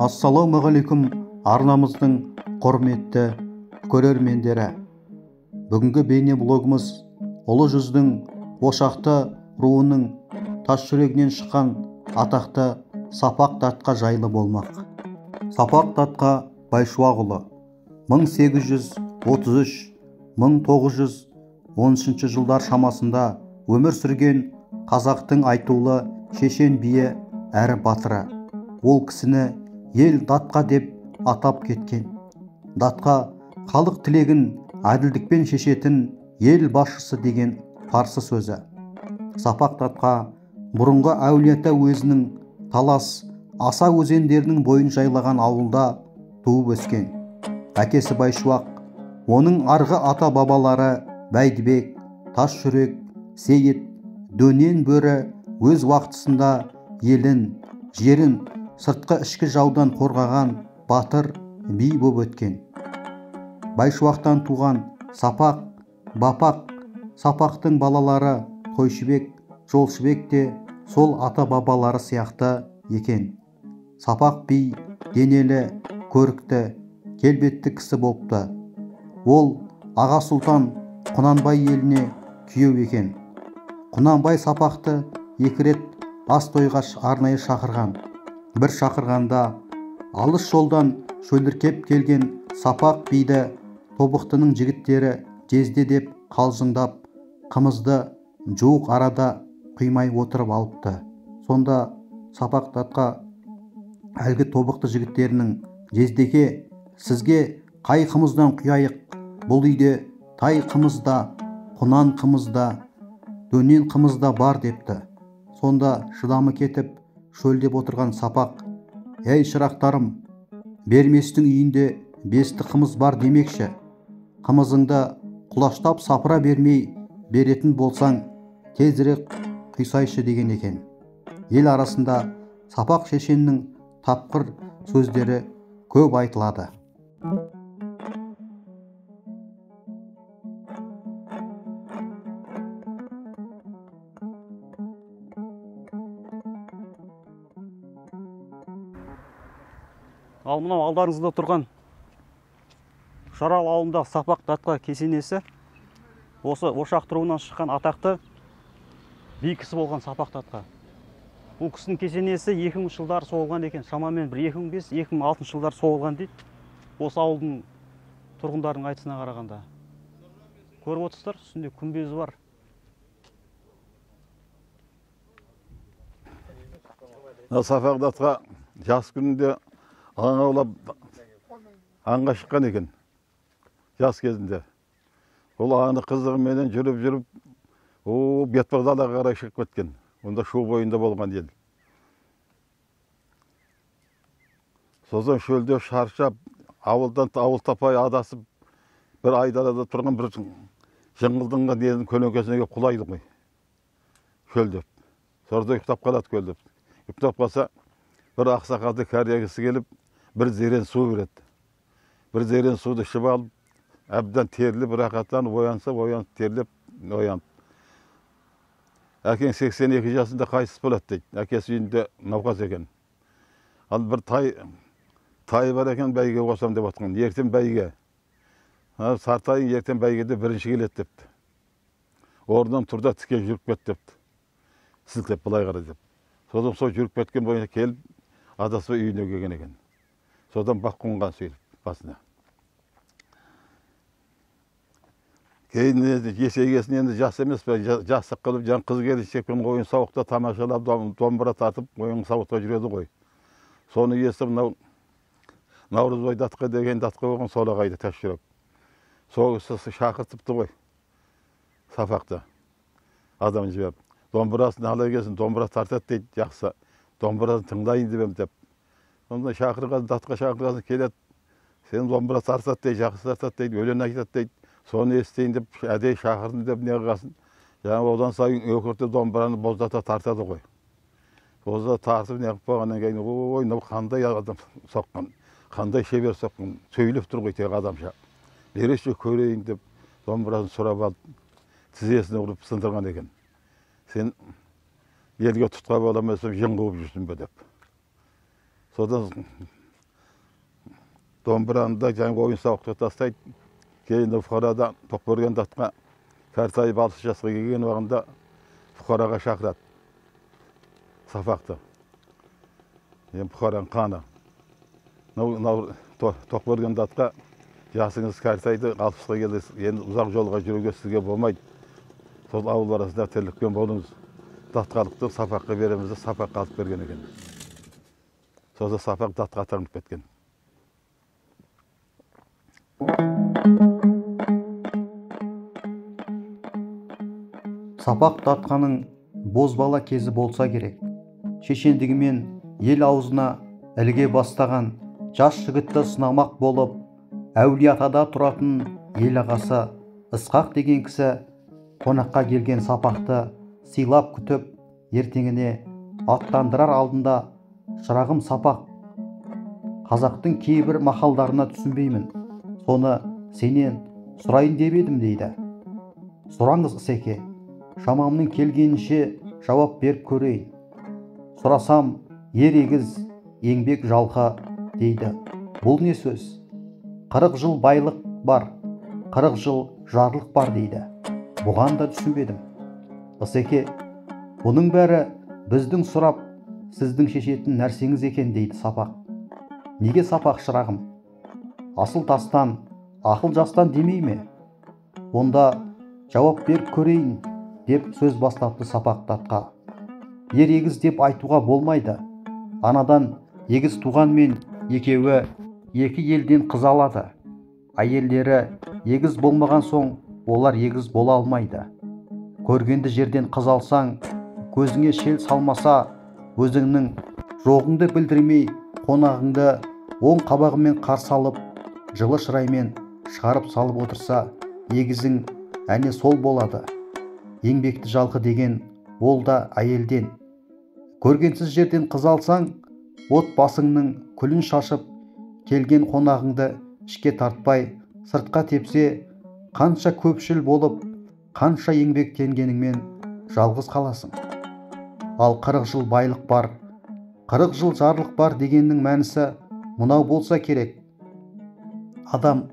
Ассалаумағалейкум арнамыздың құрметті көрермендері. Бүгінгі бейне блогымыз ұлы жүздің Ошақты руының тас жүрегінен шыққан атақты Сапақ Датқа жайлы болмақ. Сапақ Датқа Байшуақұлы 1833-1913 жылдар шамасында өмір сүрген қазақтың айтулы шешен биі әрі батыры. Ол кісіні ел датқа деп атап кеткен. Датқа халық тілегін әділдікпен шешетін ел басшысы деген парсы сөзі. Сапақ Датқа бұрынғы Әулиеата уезінің Талас, Аса өзендерінің бойын жайлаған ауылда туып өскен. Әкесі Байшуақ, оның арғы ата бабалары Бәйдібек, Тасжүрек, Сейіт, Дөнен бөрі өз уақытысында елін, жерін сыртқы ішкі жаудан қорғаған батыр би боп өткен. Байшуақтан туған Сапақ, Бапақ, Сапақтың балалары Тойшыбек, Жолшыбек те сол ата бабалары сияқты екен. Сапақ би денелі, көрікті, келбетті кісі болыпты. Ол аға сұлтан Құнанбай еліне күйеу екен. Құнанбай Сапақты екі рет ас тойға арнайы шақырған. Бір шақырғанда алыс жолдан шөліркеп келген Сапақ биді тобықтының жігіттері жезде деп қалжыңдап, қымызды жуық арада құймай отырып алыпты. Сонда Сапақ Датқа әлгі тобықты жігіттерінің: «Жездеке, сізге қай қымыздан құяйық? Бұл үйде тай қымызда, құнан қымызда, дөнен қымызда бар» депті. Сонда шыдамы кетіп шөлдеп отырған Сапақ: «Ей шырақтарым, берместің үйінде бесті қымыз бар демекші. Қымызыңды құлаштап сапыра бермей беретін болсаң, тезірек құйсайшы» деген екен. Ел арасында Сапақ шешеннің тапқыр сөздері көп айтылады. Ал мынау алдарыңызда тұрған Жарал ауылындағы Сапақ Датқа кесенесі осы Ошақты руынан шыққан атақты би кісі болған Сапақ Датқа. Бұл кісінің кесенесі 2000 жылдар соғылған екен. Шамамен 2005-2006 жылдар соғылған дейді. Осы ауылдың тұрғындарының айтысына қарағанда. Көріп отырсыздар, үстінде күмбезі бар. Сапақ Датқа жас күнінде аң аулап аңға шыққан екен. Жас кезінде. Ол аңы қызығыменен жүріп, бетпақ далаға қарай шығып кеткен. Онда шу бойында болған ел. Сосын шөлде шаршап, ауылдан ауыл тапай адасып, бір айдалада тұрған бір жыңғылдыңға ненің көлеңкесіне келіп құлайды ғой. Шөлдеп. Сорда ұйықтап қалады көлдеп. Ұйықтап қалса, бір ақсақалды кәрия кісі келіп, бір зерен су береді. Бір зерен суды ішіп алып, әбден теріліп, рақаттан оянса, теріліп, оянып. Әкең 82 жасында қайсыз болады дейді. Әкесі үйінде науқас екен. Ал бір тай бар екен, бәйге қосам деп отқан. Ертең бәйге. Сартайың ертең бәйгеде бірінші келеді депті. Орнынан тұрда тіке жүріп кет депті. Сілтеп былай қара деп. Содан сол жүріп кеткен бойына келіп, адасы үйіне келген екен. Содан бақ қонған сөйліп басына. Кейін есейгесін енді жас емес пе, жасық қылып, жан қыз келіншекпен ойын сауықта тамашалап, домбыра тартып, ойын сауықта жүреді ғой. Соны естіп, Наурызбай Датқа деген Датқа болған Солағайды Тасжүрек. Сол шақыртыпты ғой Сапақты. Адам жіберіп. Домбырасын ала келсін, домбыра тартады дейді, жақсы. Домбырасын тыңдайын деп. Сонда шақырған, Датқа шақырған келеді. Сен домбыра тартады дейді, жақсы тартады дейді, өлең айтады дейді. Соны естейін деп, әдей шақырдым деп не қылғасын. Жаңа одан сайын өкірті домбыраны боздата тартады ғой. Боздата тартып не қып болғаннан кейін, ой, қандай адам соққан, қандай шебер соққан, сөйлеп тұр ғой тек адамша. Береші көрейін деп, домбырасын сұрап алып, тізесіне ұрып сындырған екен. Сен елге тұтқа боламасам жын қуып жүрсің бе деп. Содан домбыраны жаңағы ойын сауыққа тастайды. Кейін бұқарадан Тоқберген датқа кәртайып 6 жасқа келген уақытында бұқараға шақырады Сапақты. Енді бұқараның қаны. Тоқберген датқа жасыңыз кәртайды 60-ға келді, енді ұзақ жолға жүруге сізге болмайды. Сол ауыл арасында тірлікпен болыңыз. Датқалықты Сапаққа беремізді, Сапаққа алып берген екен. Сода Сапақ датқа атанып кеткен. Сапақ датқаның бозбала кезі болса керек. Шешендігімен ел аузына ілге бастаған жас жігітті сынамақ болып, Әулиеатада тұратын ел ағасы Ысқақ деген кісі қонаққа келген Сапақты сыйлап күтіп, ертеңіне аттандырар алдында: «Шырағым Сапақ, қазақтың кейбір мақалдарына түсінбеймін. Соны сенен сұрайын деп едім» дейді. «Сұраңыз Ысеке, шамамның келгенінше жауап беріп көрейін. Сұрасам, ер егіз, еңбек жалқы» дейді. «Бұл не сөз? 40 жыл байлық бар, 40 жыл жарлық бар» дейді. Бұған да түсінбедім. «Ысеке, бұның бәрі біздің сұрап, сіздің шешетін нәрсеңіз екен» дейді Сапақ. «Неге Сапақ шырағым? Асыл тастан, ақыл жастан демей ме? Онда жауап беріп көрейін» деп сөз бастапты Сапақ датқа. «Ер егіз деп айтуға болмайды. Анадан егіз туғанмен екеуі екі елден қыз алады. Әйелдері егіз болмаған соң олар егіз бола алмайды. Көргенді жерден қыз алсаң, көзіңе шел салмаса, өзіңнің жоғыңды білдірмей қонағыңды оң қабағымен қарсы алып, жылы шыраймен шығарып салып отырса, егізің әне сол болады. Еңбекті жалқы деген ол да әйелден. Көргенсіз жерден қыз алсаң, от басыңның күлін шашып, келген қонағыңды ішке тартпай, сыртқа тепсе, қанша көпшіл болып, қанша еңбектенгеніңмен жалғыз қаласың. Ал 40 жыл байлық бар, 40 жыл жарлық бар дегеннің мәнісі мынау болса керек: адам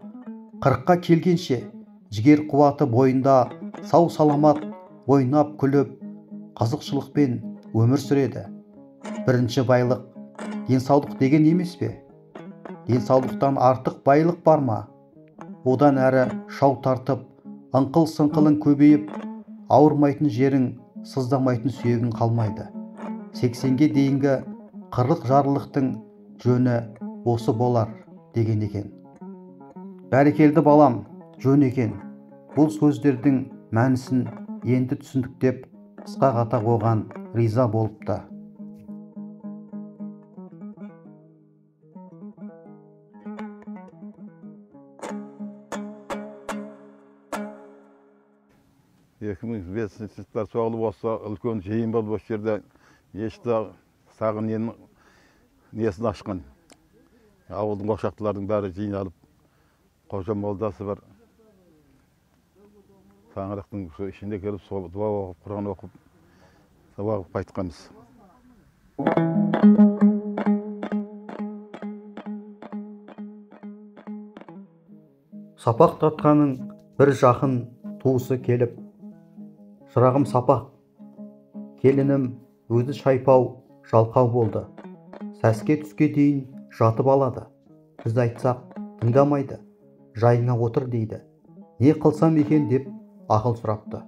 40-қа келгенше жігер қуаты бойында сау саламат, ойнап күліп, қызықшылықпен өмір сүреді. Бірінші байлық денсаулық деген емес пе? Денсаулықтан артық байлық бар ма? Одан әрі шау тартып, ыңқыл-сыңқылың көбейіп, ауырмайтын жерің, сыздамайтын сүйегің қалмайды. 80-ге дейінгі 40 жарлықтың жөні осы болар деген екен. «Бәрекелді балам, жөн екен. Бұл сөздердің мәнісін енді түсіндік» деп Ысқақ ата оған риза болыпты. Жылдар соғылып осы үлкен жиын болып осы жерде ешті сағын несін ашқан. Ауылдың ошақтылардың бәрі жиналып, қожа молдасы бар. Таңырақтың ішінде келіп, дуа оқып, Құран оқып, дуа оқып қайтқанбыз. Сапақ датқаның бір жақын туысы келіп: «Шырағым Сапақ, келінім өзі шайпау, жалқау болды. Сәске түске дейін жатып алады. Біз айтсақ тыңдамайды. Жайыңа отыр» дейді. «Не қылсам екен?» деп ақыл сұрапты.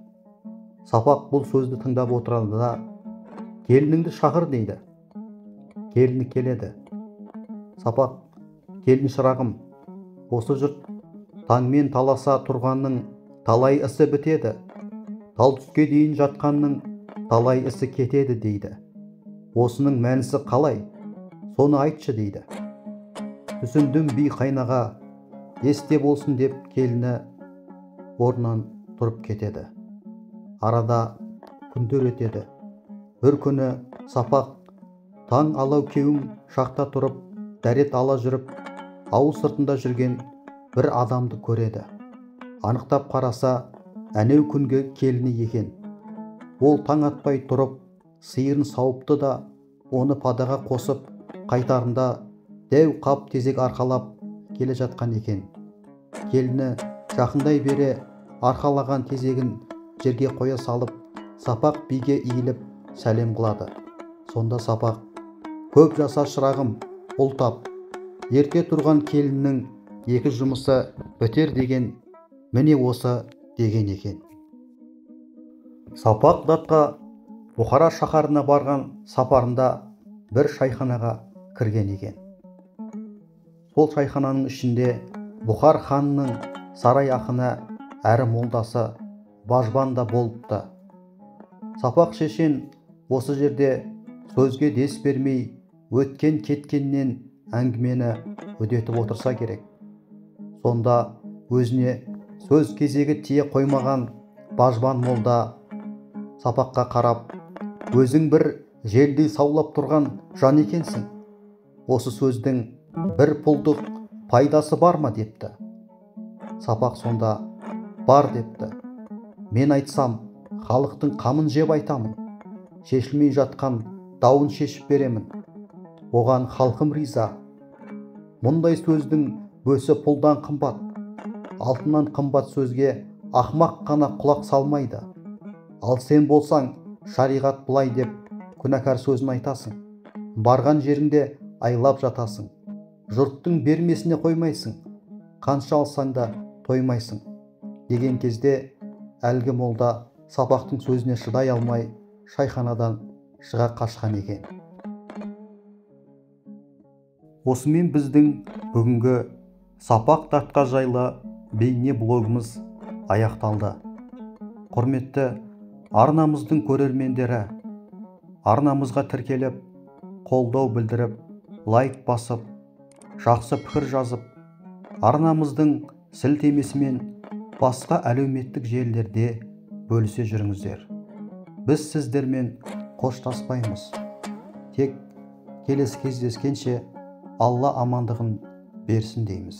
Сапақ бұл сөзді тыңдап отырады да: «Келініңді шақыр» дейді. Келіні келеді. Сапақ: «Келін шырағым, осы жұрт таңмен таласа тұрғанның талай ісі бітеді. Тал түске дейін жатқанның талай ісі кетеді» дейді. «Осының мәнісі қалай? Соны айтшы» дейді. «Түсіндім би қайнаға, есте болсын» деп келіні орнынан тұрып кетеді. Арада күндер өтеді. Бір күні Сапақ таң алау кеуім шақта тұрып, дәрет ала жүріп, ауыл сыртында жүрген бір адамды көреді. Анықтап қараса, әнеу күнге келіні екен. Ол таң атпай тұрып, сиырын сауыпты да, оны падаға қосып, қайтарында дәу қап тезек арқалап келе жатқан екен. Келіні жақындай бере арқалаған кезегін жерге қоя салып, Сапақ биге иіліп сәлем қылады. Сонда Сапақ: "Көп жаса шырағым, ұл тап." Ерте тұрған келіннің екі жұмысы бітер деген міне осы деген екен. Сапақ датқа Бұхара шаһарына барған сапарында бір шайханаға кірген екен. Сол шайхананың ішінде Бұхар ханының сарай ақыны әрі молдасы Бажбан да болыпты. Сапақ шешен осы жерде сөзге дес бермей өткен кеткеннен әңгімені үдетіп отырса керек. Сонда өзіне сөз кезегі тие қоймаған Бажбан молда Сапаққа қарап: "Өзің бір желдей саулап тұрған жан екенсің. Осы сөздің бір пұлдық пайдасы бар ма?" депті. Сапақ сонда: "Бар" депті. "Мен айтсам, халықтың қамын жеп айтамын. Шешілмей жатқан дауын шешіп беремін. Оған халқым риза. Мұндай сөздің бөсі пұлдан қымбат. Алтыннан қымбат сөзге ақмақ қана құлақ салмайды. Ал сен болсаң, шариғат бұлай деп күнәкар сөзін айтасың. Барған жеріңде айлап жатасың. Жұрттың бермесіне қоймайсың. Қанша алсаң да тоймайсың" деген кезде әлгі молда Сапақтың сөзіне шыдай алмай шайханадан шыға қашқан екен. Осымен біздің бүгінгі Сапақ датқа жайлы бейне блогымыз аяқталды. Құрметті арнамыздың көрермендері, арнамызға тіркеліп, қолдау білдіріп, лайк басып, жақсы пікір жазып, арнамыздың сілтемесімен басқа әлеуметтік желілерде бөлісе жүріңіздер. Біз сіздермен қоштаспаймыз. Тек келесі кездескенше Алла амандығын берсін дейміз.